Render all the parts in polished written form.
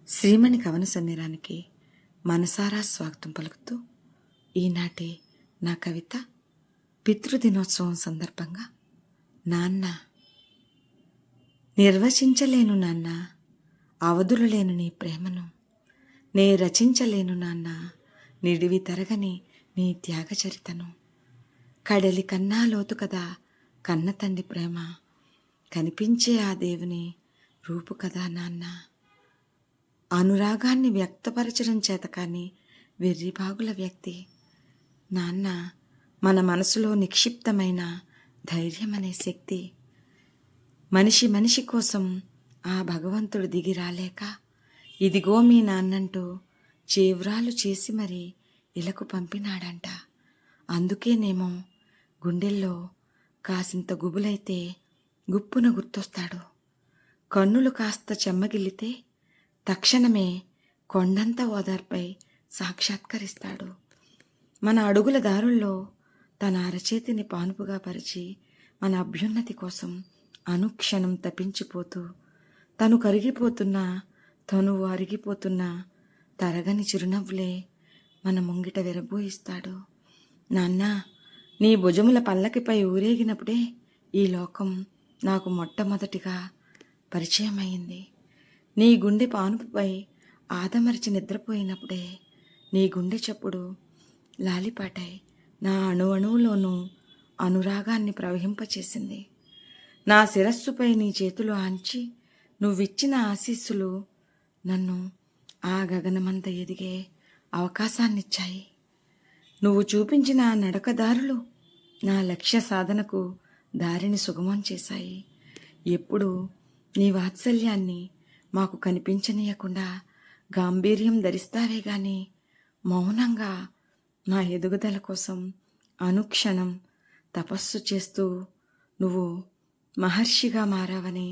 శ్రీమణి కవన సమీరానికి మనసారా స్వాగతం పలుకుతూ ఈనాటి నా కవిత పితృదినోత్సవం సందర్భంగా. నాన్న, నిర్వచించలేను నాన్న అవధులు లేను నీ ప్రేమను, నే రచించలేను నాన్న నిడివి తరగని నీ త్యాగచరితను. కడలి కన్నా లోతు కదా కన్న తండ్రి ప్రేమ, కనిపించే ఆ దేవుని రూపు కదా నాన్న. అనురాగాన్ని వ్యక్తపరచడం చేత కానీ వెర్రిబాగుల వ్యక్తి నాన్న. మన మనసులో నిక్షిప్తమైన ధైర్యం అనే శక్తి, మనిషి కోసం ఆ భగవంతుడు దిగి రాలేక ఇదిగో మీ నాన్నంటూ చేవ్రాలు చేసి మరి ఇలకు పంపినాడంట. అందుకేనేమో గుండెల్లో కాసింత గుబులైతే గుప్పున గుర్తొస్తాడు. కన్నులు కాస్త చెమ్మగిల్లితే తక్షణమే కొండంత ఓదార్పై సాక్షాత్కరిస్తాడు. మన అడుగుల దారుల్లో తన అరచేతిని పానుపుగా పరిచి మన అభ్యున్నతి కోసం అనుక్షణం తపించిపోతూ, తను కరిగిపోతున్నా తనువు అరిగిపోతున్నా తరగని చిరునవ్వులే మన ముంగిట విరబోయిస్తాడు. నాన్న, నీ భుజముల పల్లకిపై ఊరేగినప్పుడే ఈ లోకం నాకు మొట్టమొదటిగా పరిచయమైంది. నీ గుండె పానుపుపై ఆదమరిచి నిద్రపోయినప్పుడే నీ గుండె చప్పుడు లాలిపాటై నా అణువులోనూ అనురాగాన్ని ప్రవహింపచేసింది. నా శిరస్సుపై నీ చేతులు ఆంచి నువ్విచ్చిన ఆశీస్సులు నన్ను ఆ గగనమంత ఎదిగే అవకాశాన్నిచ్చాయి. నువ్వు చూపించిన నడకదారులు నా లక్ష్య సాధనకు దారిని సుగమం చేశాయి. ఎప్పుడు నీ వాత్సల్యాన్ని మాకు కనిపించనీయకుండా గాంభీర్యం ధరిస్తావే గాని మౌనంగా నా ఎదుగుదల కోసం అనుక్షణం తపస్సు చేస్తూ నువ్వు మహర్షిగా మారావని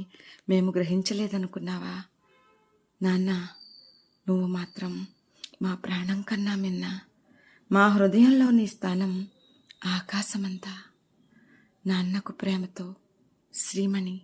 మేము గ్రహించలేదనుకున్నావా? నాన్న, నువ్వు మాత్రం మా ప్రాణం కన్నా మిన్న. మా హృదయంలో నీ స్థానం ఆకాశమంతా. నాన్నకు ప్రేమతో, శ్రీమణి.